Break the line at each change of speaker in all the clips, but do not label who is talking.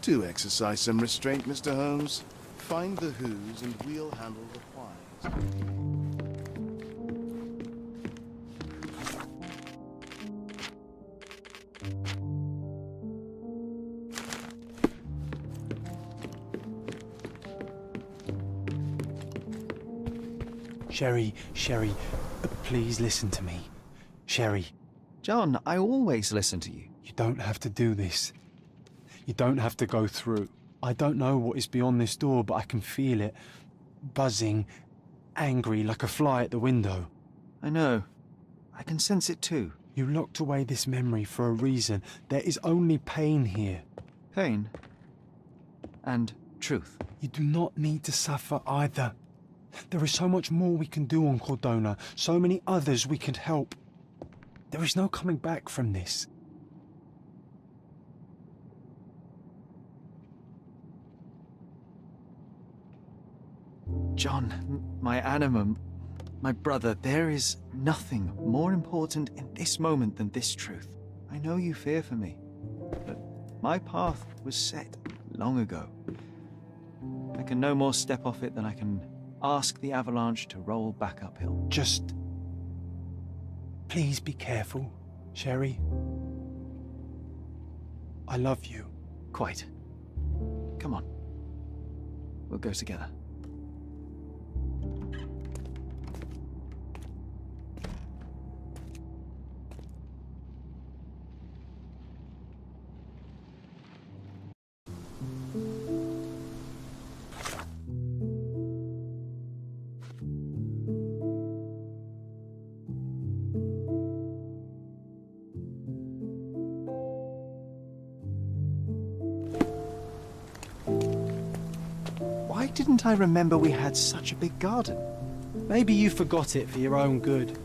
Do exercise some restraint, Mr. Holmes. Find the who's and we'll handle the whys.
Sherry, please listen to me. Sherry.
John, I always listen to you.
You don't have to do this. You don't have to go through. I don't know what is beyond this door, but I can feel it. Buzzing, angry, like a fly at the window.
I know. I can sense it too.
You locked away this memory for a reason. There is only pain here.
Pain? And truth.
You do not need to suffer either. There is so much more we can do on Cordona, so many others we can help. There is no coming back from this.
John, my animal, my brother, there is nothing more important in this moment than this truth. I know you fear for me, but my path was set long ago. I can no more step off it than I can ask the avalanche to roll back uphill.
Just... please be careful, Sherry. I love you.
Quite. Come on. We'll go together. Why didn't I remember we had such a big garden?
Maybe you forgot it for your own good.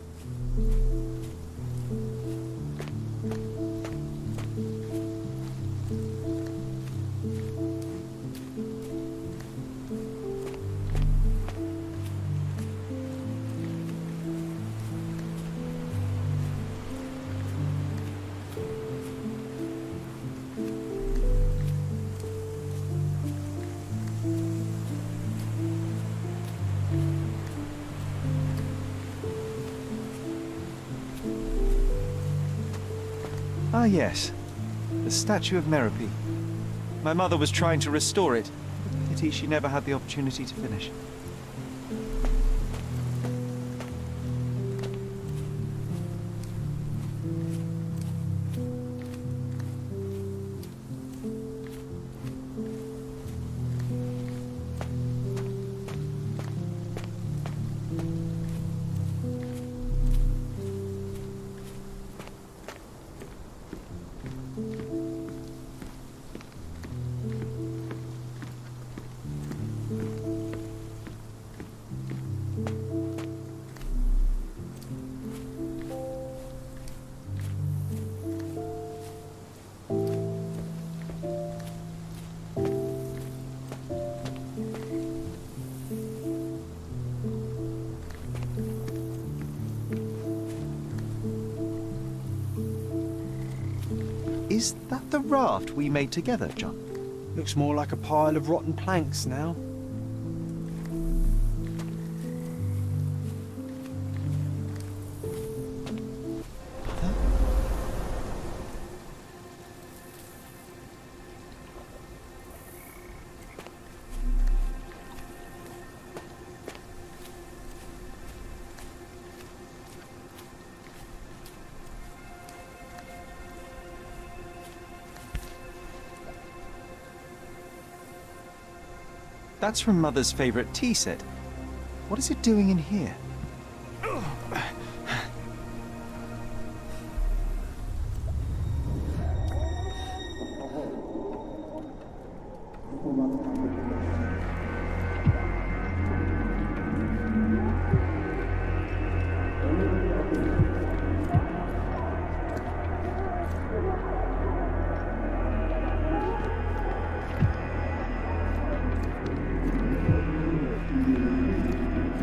Ah, yes. The statue of Merope. My mother was trying to restore it. Pity she never had the opportunity to finish. Is that the raft we made together, John?
Looks more like a pile of rotten planks now.
That's from Mother's favourite tea set. What is it doing in here?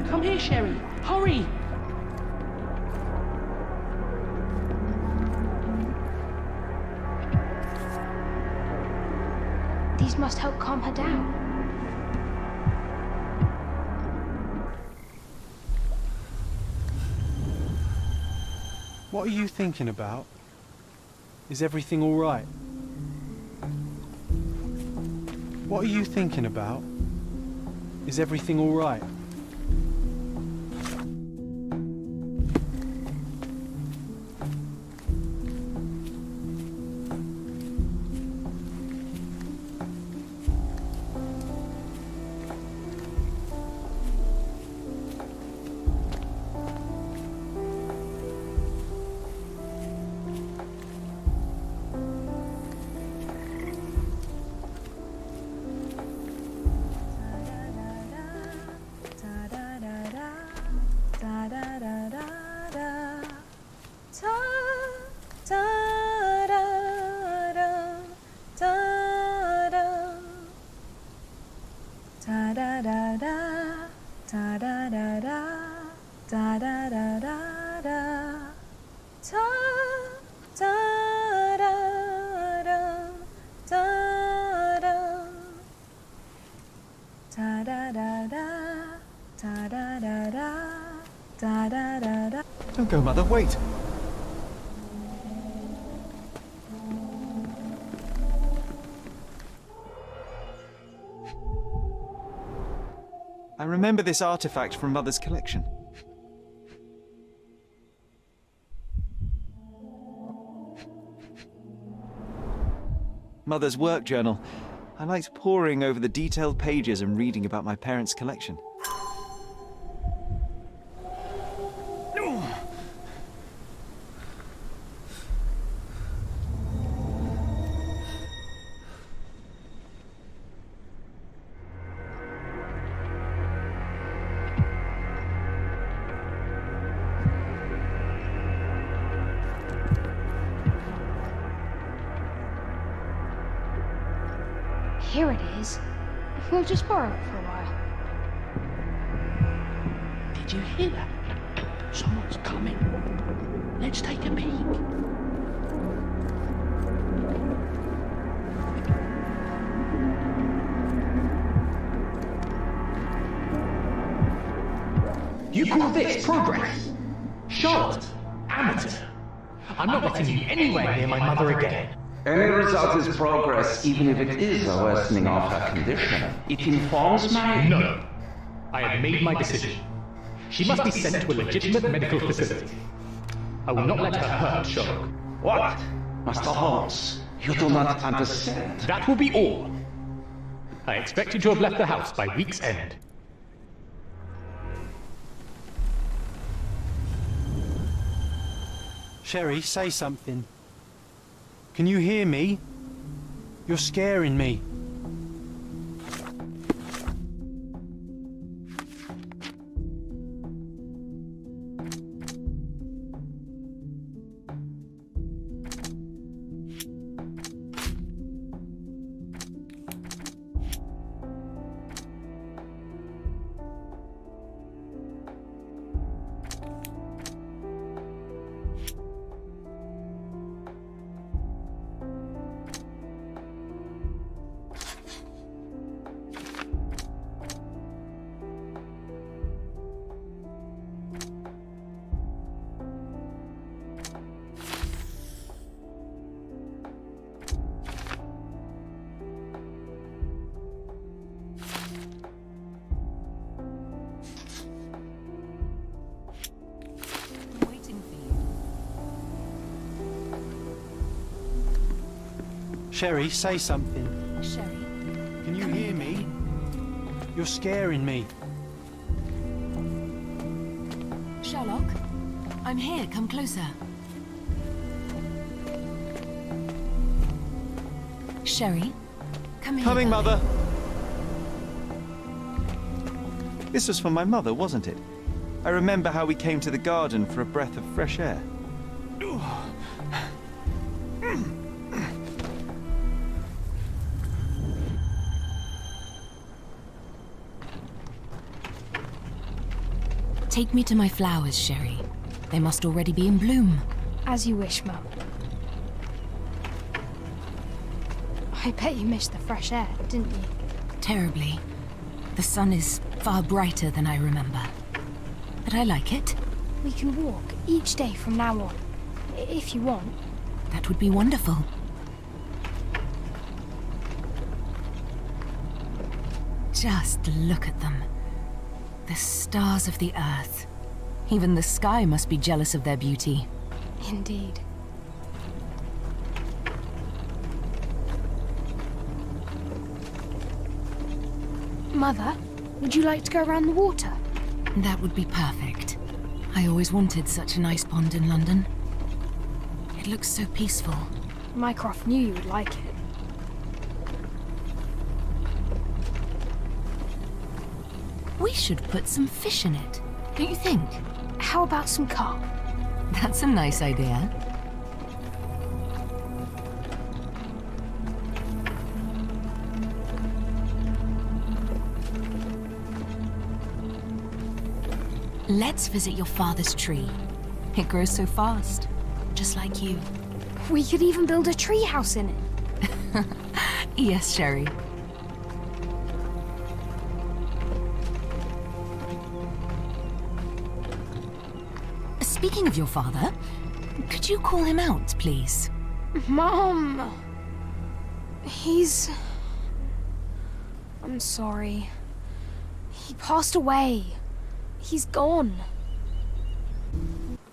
Come here, Sherry. Hurry!
These must help calm her down.
What are you thinking about? Is everything all right? What are you thinking about? Is everything all right?
Don't go, Mother, wait! I remember this artifact from Mother's collection. Mother's work journal. I liked poring over the detailed pages and reading about my parents' collection.
Here it is. We'll just borrow it for a while.
Did you hear that? Someone's coming. Let's take a peek.
You call this progress? Charlotte, amateur. I'm not letting you anywhere near my mother again.
Any result is progress, even if it is a worsening of her condition. It informs my...
No. I have made my decision. She must be sent to a legitimate medical facility. I will not let her hurt Sherlock.
What? Master Holmes, you do not understand.
That will be all. I expect you to have left the house by week's end.
Sherry, say something. Can you hear me? You're scaring me. Sherry, say something.
Sherry,
Can you
come
hear
here,
me?
darling.
You're scaring me.
Sherlock, I'm here. Come closer. Sherry, come here.
Coming,
darling.
Mother! This was for my mother, wasn't it? I remember how we came to the garden for a breath of fresh air.
Take me to my flowers, Sherry. They must already be in bloom.
As you wish, Mum. I bet you missed the fresh air, didn't you?
Terribly. The sun is far brighter than I remember. But I like it.
We can walk each day from now on, if you want.
That would be wonderful. Just look at them. The stars of the earth. Even the sky must be jealous of their beauty.
Indeed. Mother, would you like to go around the water?
That would be perfect. I always wanted such a nice pond in London. It looks so peaceful.
Mycroft knew you would like it.
We should put some fish in it, don't you think?
How about some carp?
That's a nice idea. Let's visit your father's tree. It grows so fast, just like you.
We could even build a tree house in it.
Yes, Sherry. Speaking of your father, could you call him out, please?
Mom! I'm sorry. He passed away. He's gone.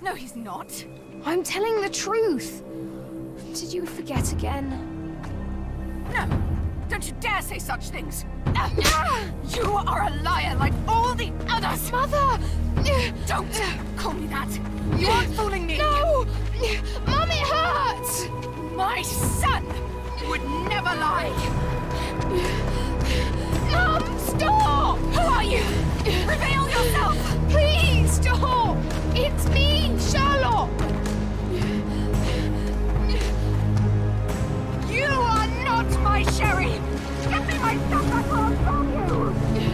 No, he's not.
I'm telling the truth. Did you forget again?
No, don't you dare say such things. You are a liar like all the others.
Mother!
Don't call me that. You aren't fooling me.
No! Mom, it hurts!
My son would never lie.
Mom, stop!
Who are you? Reveal yourself.
Please stop! It's me, Sherlock!
You are not my Sherry. Get me my son back or I'll kill you.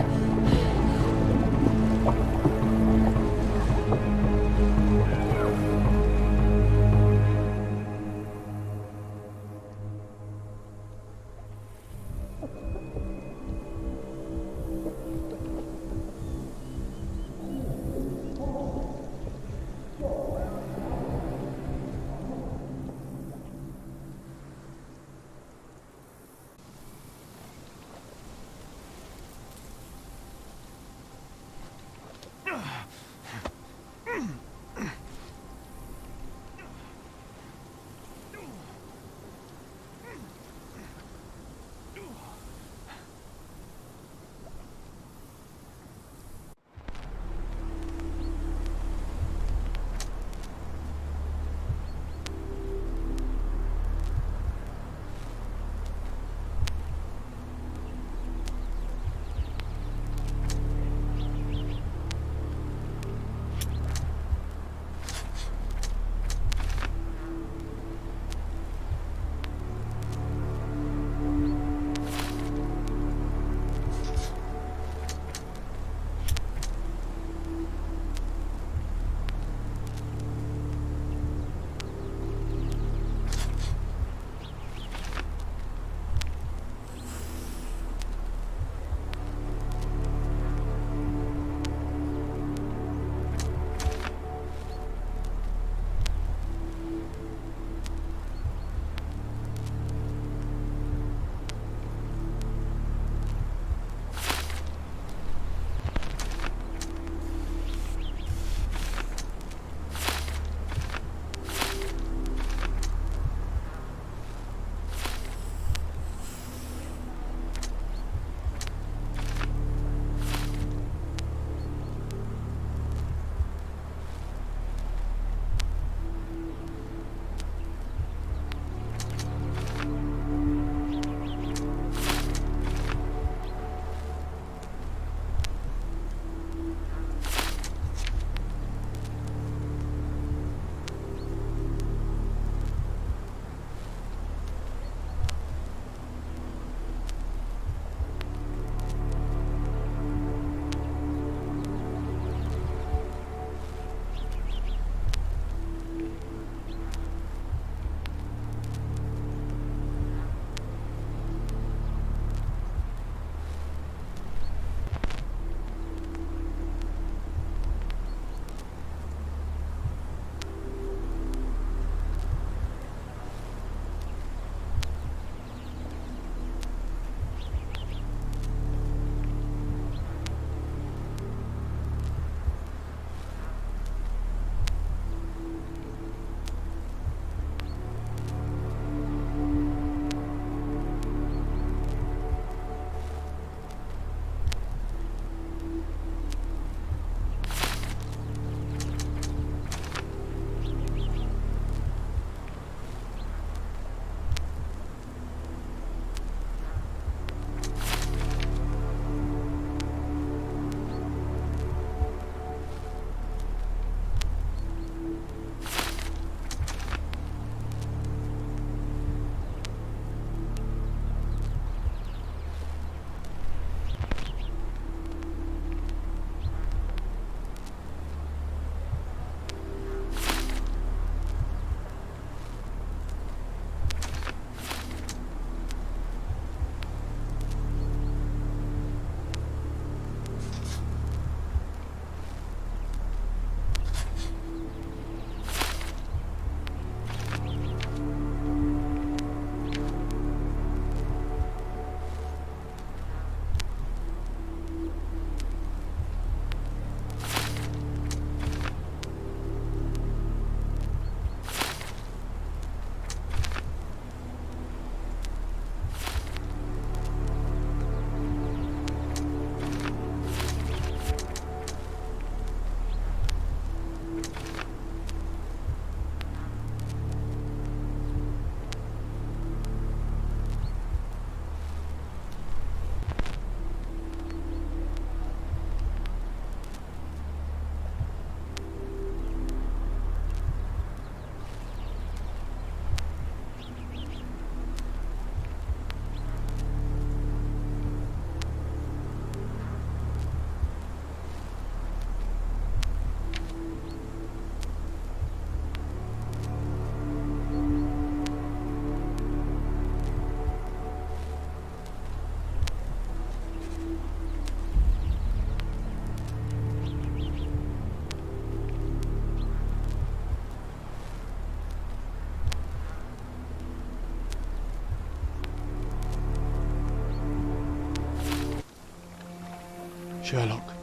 Sherlock.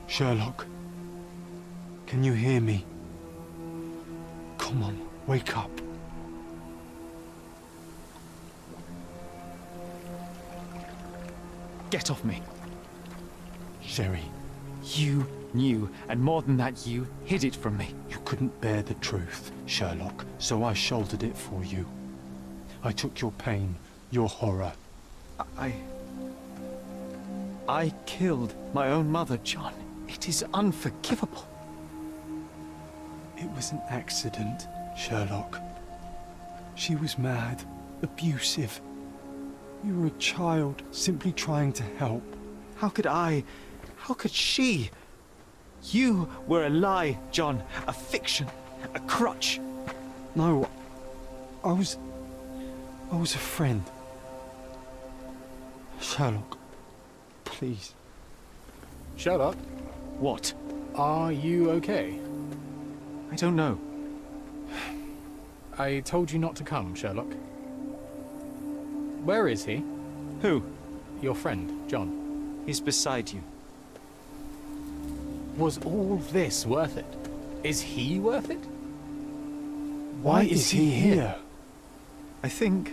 Sherlock. Can you hear me? Come on, wake up.
Get off me.
Sherry,
You knew, and more than that, you hid it from me.
you couldn't bear the truth, Sherlock, so I shouldered it for you. I took your pain, your horror.
I killed my own mother, John. It is unforgivable.
It was an accident, Sherlock. She was mad, abusive. You were a child, simply trying to help.
How could she? You were a lie, John. A fiction. A crutch.
No, I was a friend. Sherlock, please.
Sherlock,
What?
are you okay?
I don't know.
I told you not to come, Sherlock. Where is he?
Who?
Your friend, John.
He's beside you.
Was all this worth it? Is he worth it?
Why is he here?
I think,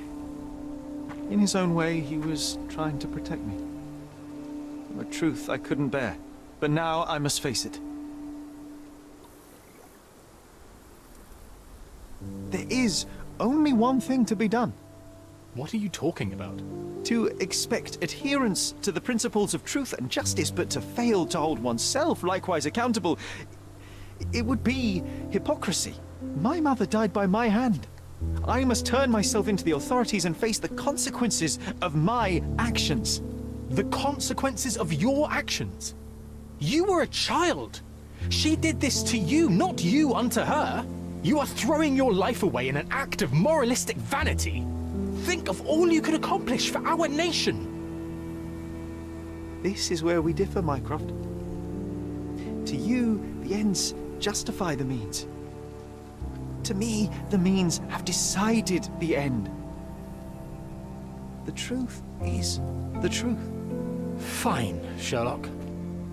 in his own way, he was trying to protect me. A truth I couldn't bear. But now I must face it. There is only one thing to be done.
What are you talking about?
To expect adherence to the principles of truth and justice, but to fail to hold oneself likewise accountable, it would be hypocrisy. My mother died by my hand. I must turn myself into the authorities and face the consequences of my actions.
The consequences of your actions? You were a child. She did this to you, not you unto her. You are throwing your life away in an act of moralistic vanity. Think of all you could accomplish for our nation.
This is where we differ, Mycroft. To you, the ends justify the means. To me, the means have decided the end. The truth is the truth.
Fine, Sherlock.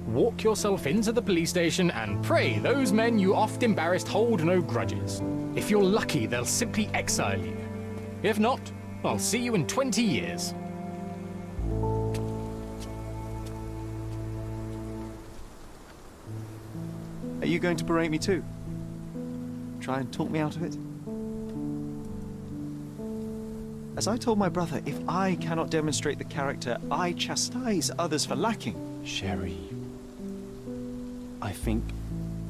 Walk yourself into the police station and pray those men you oft embarrassed hold no grudges. If you're lucky, they'll simply exile you. If not, I'll see you in 20 years.
Are you going to berate me too? Try and talk me out of it? As I told my brother, if I cannot demonstrate the character I chastise others for lacking.
Sherry, I think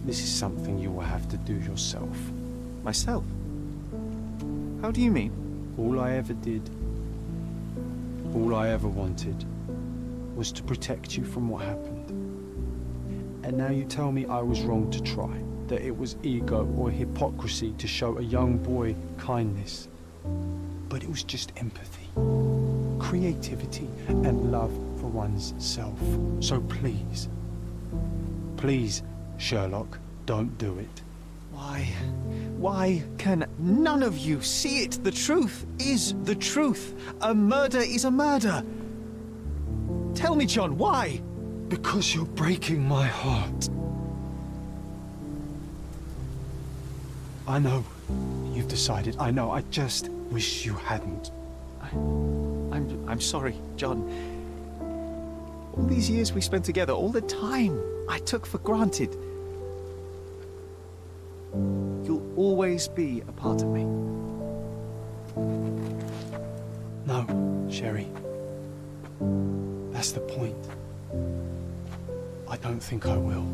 this is something you will have to do yourself.
Myself? How do you mean?
All I ever did, all I ever wanted, was to protect you from what happened. And now you tell me I was wrong to try, that it was ego or hypocrisy to show a young boy kindness. But it was just empathy, creativity, and love for one's self. So please, please, Sherlock, don't do it.
Why can none of you see it? The truth is the truth. A murder is a murder. Tell me, John, why?
Because you're breaking my heart. I know you've decided. I know. I just wish you hadn't.
I'm sorry, John. All these years we spent together, all the time I took for granted. You'll always be a part of me.
No, Sherry. That's the point. I don't think I will.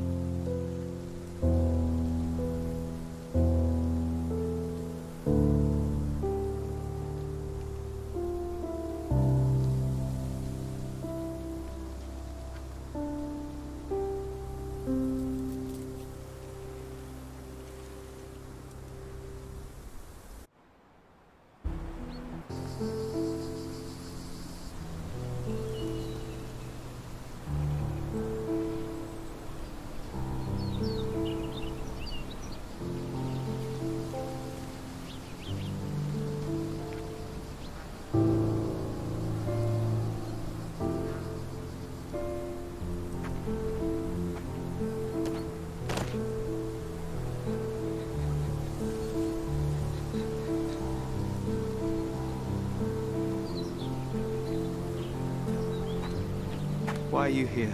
are you here?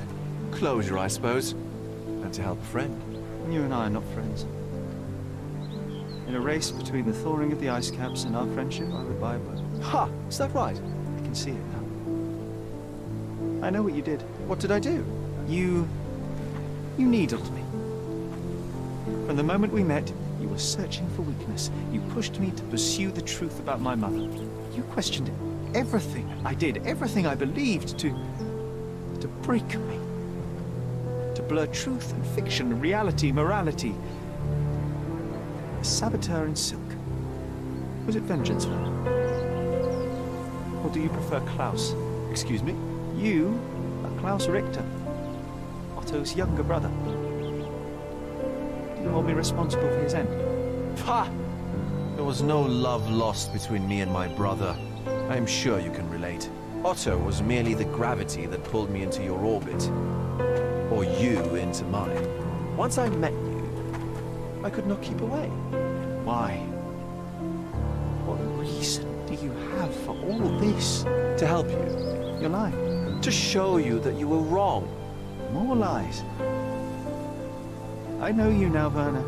Closure, I suppose. And to help a friend.
You and I are not friends. In a race between the thawing of the ice caps and our friendship, I would buy a boat.
Ha! Is that right?
I can see it now. I know what you did.
What did I do?
You needled me. From the moment we met, you were searching for weakness. You pushed me to pursue the truth about my mother. You questioned everything I did, everything I believed, to break me. To blur truth and fiction, reality, morality. A saboteur in silk. Was it vengeance? Or do you prefer Klaus?
Excuse me?
You are Klaus Richter, Otto's younger brother. Do you hold me responsible for his end?
Ha! There was no love lost between me and my brother. I am sure you can relate. Otto was merely the gravity that pulled me into your orbit. Or you into mine. Once I met you, I could not keep away.
Why? What reason do you have for all this?
To help you.
You're lying.
To show you that you were wrong.
More lies. I know you now, Werner.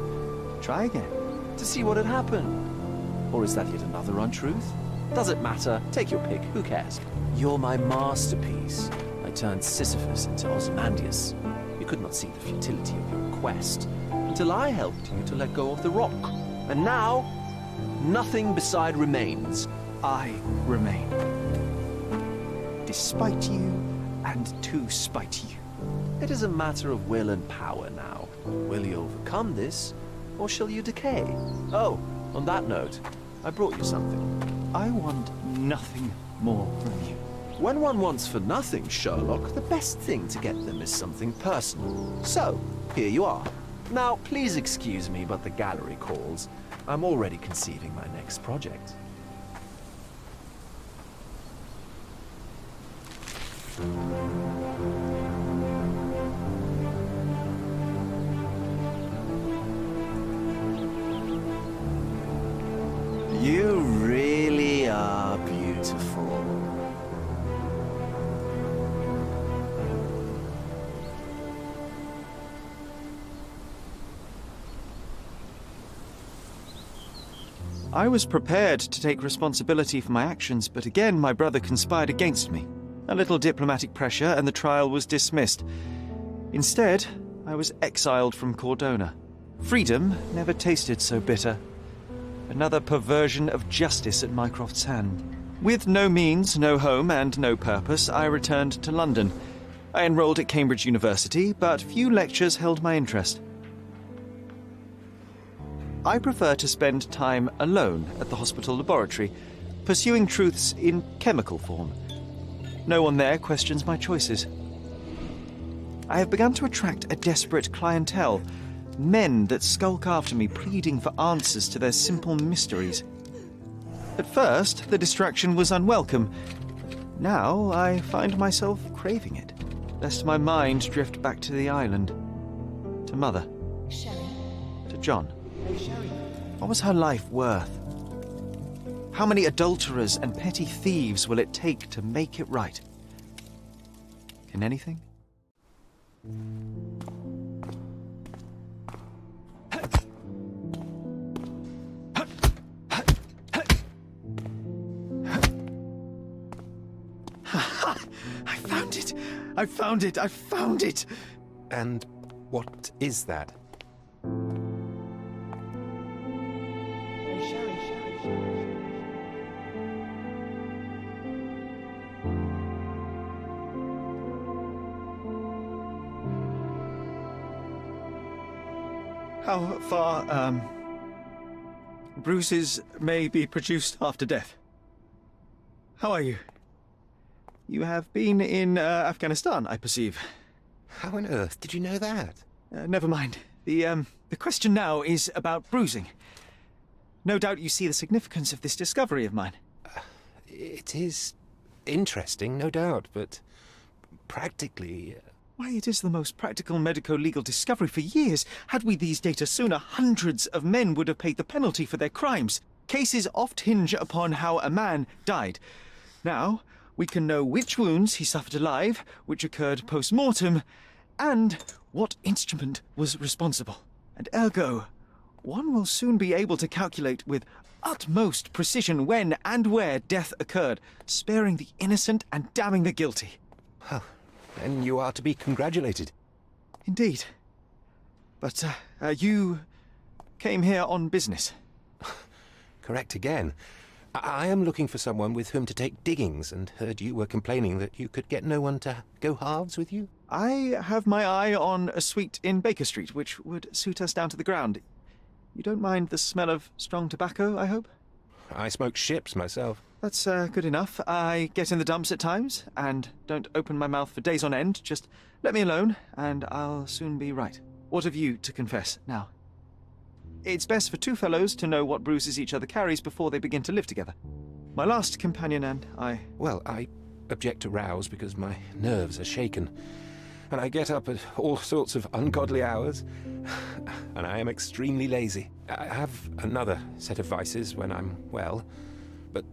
Try again.
To see what had happened. Or is that yet another untruth? Does it matter? Take your pick. Who cares? You're my masterpiece. I turned Sisyphus into Ozymandias. You could not see the futility of your quest until I helped you to let go of the rock. And now, nothing beside remains.
I remain. Despite you, and to spite you.
It is a matter of will and power now. Will you overcome this, or shall you decay? Oh, on that note, I brought you something.
I want nothing more from you.
When one wants for nothing, Sherlock, the best thing to get them is something personal. So, here you are. Now, please excuse me, but the gallery calls. I'm already conceiving my next project. You really are beautiful.
I was prepared to take responsibility for my actions, but again my brother conspired against me. A little diplomatic pressure and the trial was dismissed. Instead, I was exiled from Cordona. Freedom never tasted so bitter. Another perversion of justice at Mycroft's hand. With no means, no home, and no purpose, I returned to London. I enrolled at Cambridge University, but few lectures held my interest. I prefer to spend time alone at the hospital laboratory, pursuing truths in chemical form. No one there questions my choices. I have begun to attract a desperate clientele, men that skulk after me, pleading for answers to their simple mysteries. At first, the distraction was unwelcome. Now, I find myself craving it, lest my mind drift back to the island, to Mother, to John. What was her life worth? How many adulterers and petty thieves will it take to make it right? Can anything? I found it! I found it! I found it!
And what is that?
How far, bruises may be produced after death. How are you? You have been in Afghanistan, I perceive.
How on earth did you know that?
Never mind. The question now is about bruising. No doubt you see the significance of this discovery of mine.
It is interesting, no doubt, but practically...
Why, it is the most practical medico-legal discovery for years. Had we these data sooner, hundreds of men would have paid the penalty for their crimes. Cases oft hinge upon how a man died. Now, we can know which wounds he suffered alive, which occurred post-mortem, and what instrument was responsible. And ergo, one will soon be able to calculate with utmost precision when and where death occurred, sparing the innocent and damning the guilty.
Well, then you are to be congratulated.
Indeed. But, you came here on business.
Correct again. I am looking for someone with whom to take diggings, and heard you were complaining that you could get no one to go halves with you.
I have my eye on a suite in Baker Street, which would suit us down to the ground. You don't mind the smell of strong tobacco, I hope?
I smoke ships myself.
That's good enough. I get in the dumps at times, and don't open my mouth for days on end. Just let me alone, and I'll soon be right. What have you to confess now? It's best for two fellows to know what bruises each other carries before they begin to live together. My last companion and I...
Well, I object to rows because my nerves are shaken, and I get up at all sorts of ungodly hours, and I am extremely lazy. I have another set of vices when I'm well, but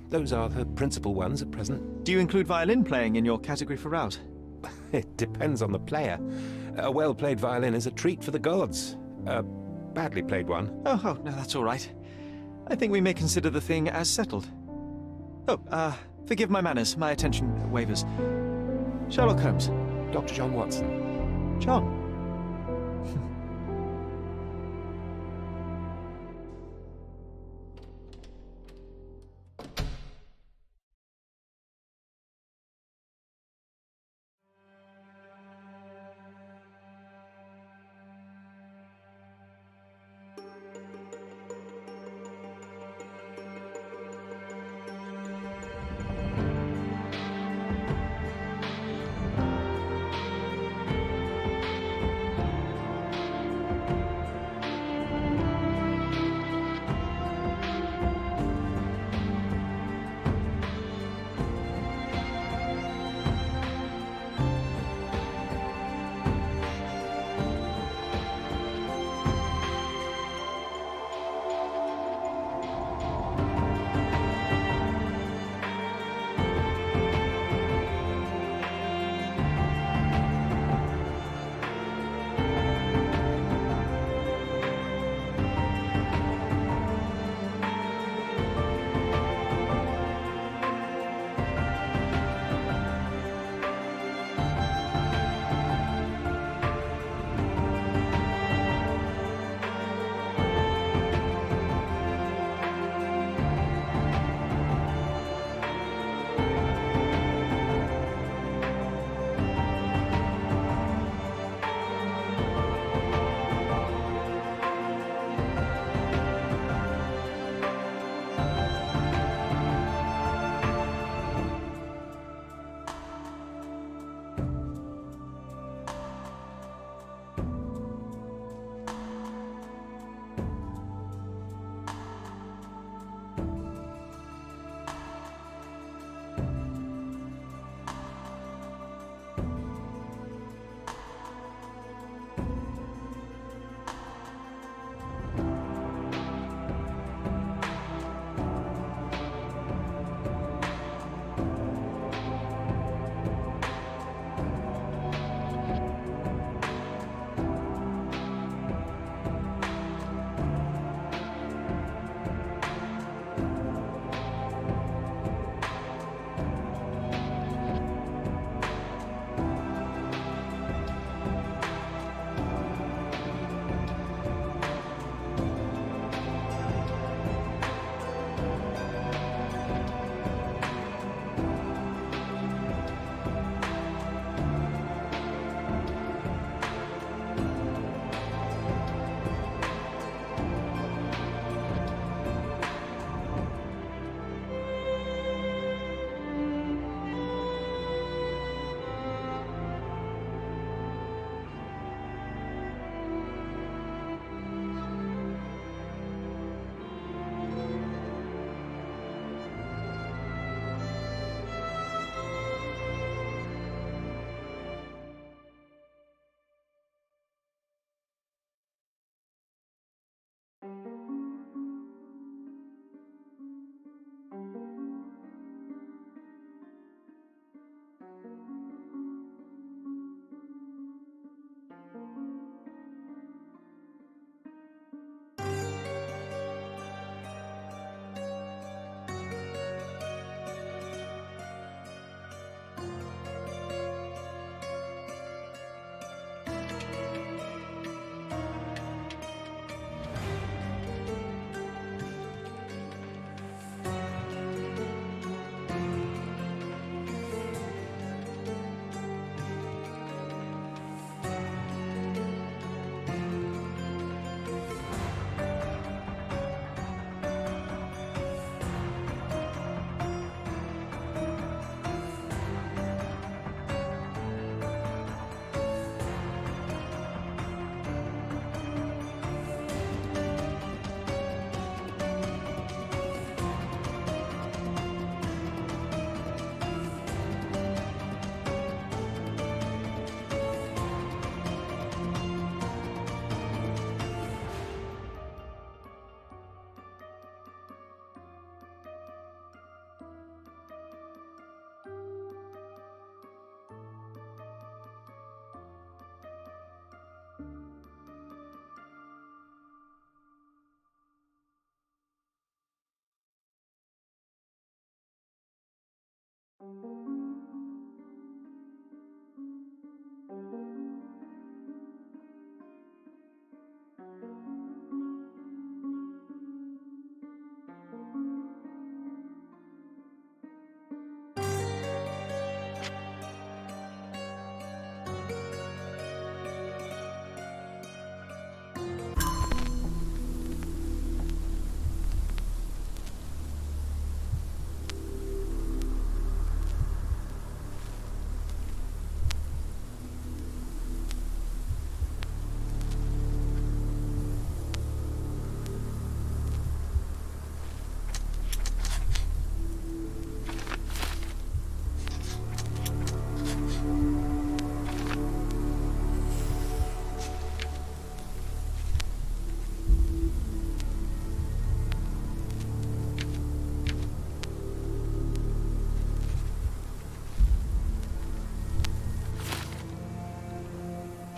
those are the principal ones at present.
Do you include violin playing in your category for rouse?
It depends on the player. A well-played violin is a treat for the gods. A badly played one.
Oh, no, that's all right. I think we may consider the thing as settled. Oh, forgive my manners. My attention wavers. Sherlock Holmes.
Dr. John Watson.
John.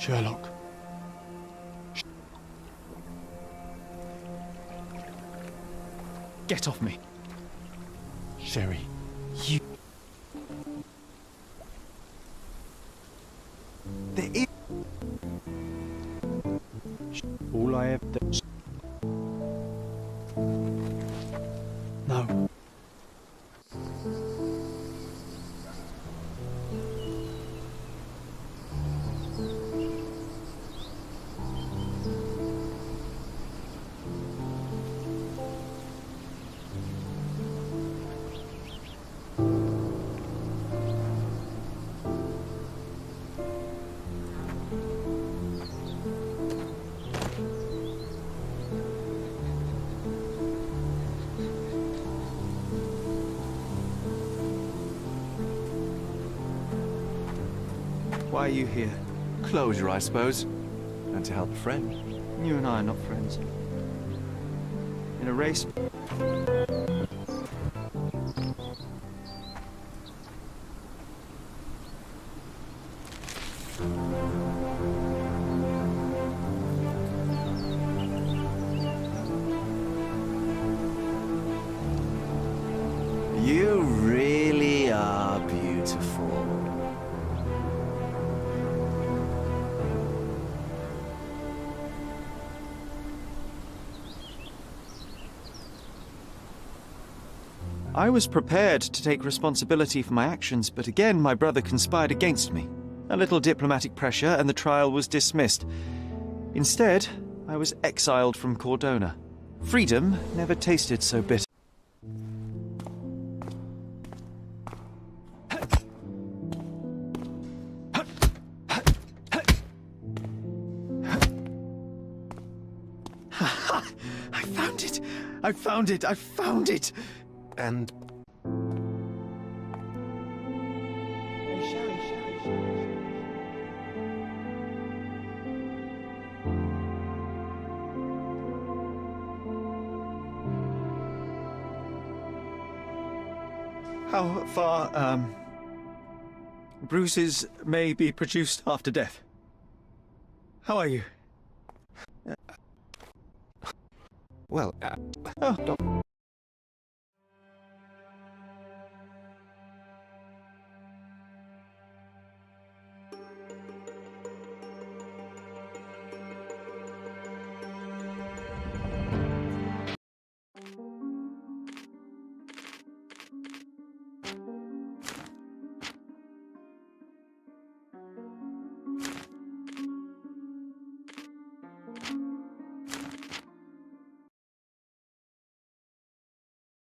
Sherlock. Get off me. Sherry, you...
There is...
All I have done... No.
Why are you here?
Closure, I suppose. And to help a friend.
You and I are not friends. In a race... You really are beautiful. I was prepared to take responsibility for my actions, but again my brother conspired against me. A little diplomatic pressure and the trial was dismissed. Instead, I was exiled from Cordona. Freedom never tasted so bitter. I found it! I found it! I found it!
And
How far, bruises may be produced after death? How are you?
well,
Oh,